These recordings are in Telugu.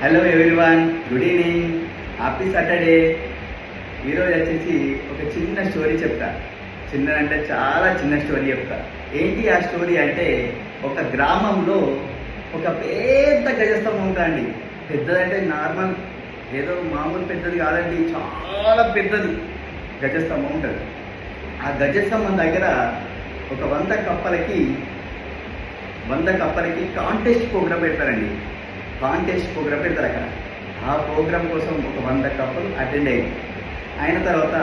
Hello everyone, good evening, happy Saturday. ఈరోజు వచ్చేసి ఒక చిన్న స్టోరీ చెప్తా. చిన్నదంటే చాలా చిన్న స్టోరీ చెప్తా. ఏంటి ఆ స్టోరీ అంటే, ఒక గ్రామంలో ఒక పెద్ద గజస్తంభం ఉంటుందండి. పెద్దదంటే నార్మల్ ఏదో మామూలు పెద్దది కాదండి, చాలా పెద్దది గజస్తంభం ఉంటుంది. ఆ గజస్తంభం దగ్గర ఒక 100 కప్పలకి కాంటెస్ట్ ప్రోగ్రామ్ పెడతారండి. కాంటెస్ట్ ప్రోగ్రామ్ పెడతారు అక్కడ. ఆ ప్రోగ్రామ్ కోసం ఒక 100 కప్పలు అటెండ్ అయిన తర్వాత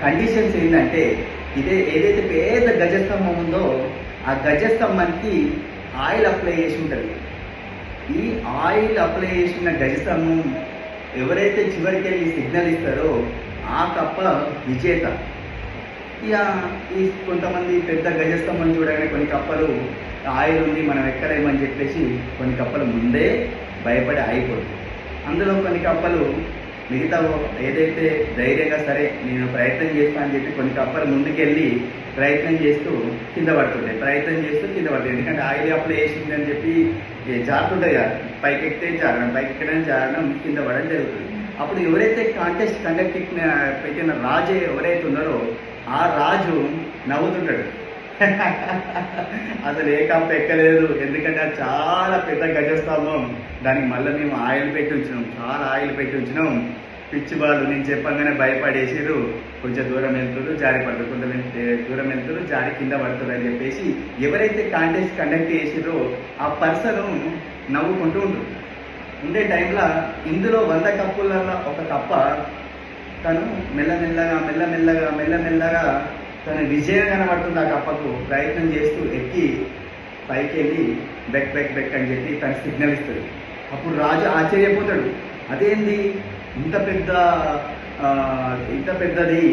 కండిషన్స్ ఏంటంటే, ఏదైతే పెద్ద గజస్తంభం ఉందో ఆ గజస్తంభానికి ఆయిల్ అప్లై చేసి ఉంటుంది. ఈ ఆయిల్ అప్లై చేసిన గజస్తంభం ఎవరైతే చివరికి వెళ్ళి సిగ్నల్ ఇస్తారో ఆ కప్ప విజేత. ఇక ఈ కొంతమంది పెద్ద గజస్తంభం చూడగానే కొన్ని కప్పలు ఆయిల్ ఉంది మనం ఎక్కలేమని చెప్పేసి కొన్ని కప్పలు ముందే భయపడి ఆగిపోతుంది. అందులో కొన్ని కప్పలు మిగతా ఏదైతే ధైర్యంగా సరే నేను ప్రయత్నం చేస్తాను అని చెప్పి కొన్ని కప్పలు ముందుకెళ్ళి ప్రయత్నం చేస్తూ కింద పడుతుంది. ఎందుకంటే ఆయిల్ అప్లై చేసిందని చెప్పి జారుతుంటాయి కదా, పైకి ఎక్కితే జారడం, పైకి ఎక్కడం జారడం, కింద పడడం జరుగుతుంది. అప్పుడు ఎవరైతే కాంటెస్ట్ కండక్ట్ పెట్టిన రాజు ఎవరైతే ఉన్నారో ఆ రాజు నవ్వుతుంటాడు. అసలు ఏ కప్ప ఎక్కలేదు, ఎందుకంటే అది చాలా పెద్ద గజస్తంభం, దానికి మళ్ళీ మేము ఆయిల్ పెట్టి ఉంచినాం, చాలా ఆయిల్ పెట్టి ఉంచినాం. పిచ్చి వాళ్ళు నేను చెప్పంగానే భయపడేసారు, కొంచెం దూరం వెళ్తున్నారు జారి పడతారు, కొంచెం దూరం వెళ్తున్నారు జారి కింద పడుతుంది అని చెప్పేసి ఎవరైతే కాంటెస్ట్ కండక్ట్ చేసారో ఆ పర్సన్ నవ్వుకుంటూ ఉంటారు. ఉండే టైంలో ఇందులో 100 కప్పులలో ఒక కప్ప తను మెల్లమెల్లగా తన విజయం కనబడుతుంది. ఆ కప్పకు ప్రయత్నం చేస్తూ ఎక్కి పైకి వెళ్ళి బెక్ అని చెప్పి తను సిగ్నల్ ఇస్తుంది. అప్పుడు రాజు ఆశ్చర్యపోతాడు, అదేంది ఇంత పెద్దది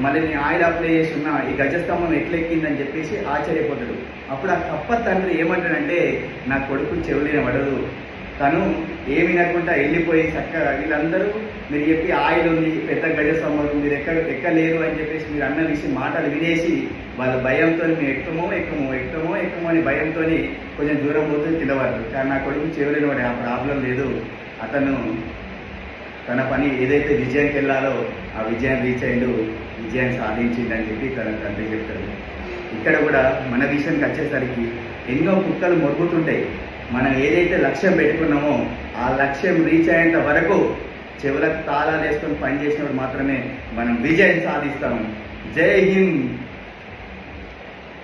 మళ్ళీ నేను ఆయిల్ అప్లై చేసి ఉన్నా, ఈ గజస్తంభం ఎట్లెక్కిందని చెప్పేసి ఆశ్చర్యపోతాడు. అప్పుడు ఆ కప్ప తండ్రి ఏమంటాడంటే, నా కొడుకు చెవులిన పడదు, తను ఏమి వినకుండా వెళ్ళిపోయి చక్కగా వీళ్ళందరూ మీరు చెప్పి ఆయిల్ ఉంది, పెద్ద గజస్తంభం మీరు ఎక్కలేరు అని చెప్పేసి మీరు అన్న విషయం మాటలు వినేసి వాళ్ళ భయంతో మేము ఎక్కమో అని భయంతో కొంచెం దూరం పోతుంది కింద పడదు. కానీ నా కొడుకు చెవులేని వాడు, ఆ ప్రాబ్లం లేదు, అతను తన పని ఏదైతే విజయానికి వెళ్ళాలో ఆ విజయం రీచ్ అయ్యిండు, విజయాన్ని సాధించిండు అని చెప్పి తన తండ్రి చెప్తాడు. ఇక్కడ కూడా మన విషయానికి వచ్చేసరికి ఎన్నో కుక్కలు మొరుగుతుంటాయి. మనం ఏదైతే లక్ష్యం పెట్టుకున్నామో ఆ లక్ష్యం రీచ్ అయ్యేంత వరకు చెవులకు తాళాలు వేసుకొని పనిచేసినప్పుడు మాత్రమే మనం విజయం సాధిస్తాము. జై హింద్.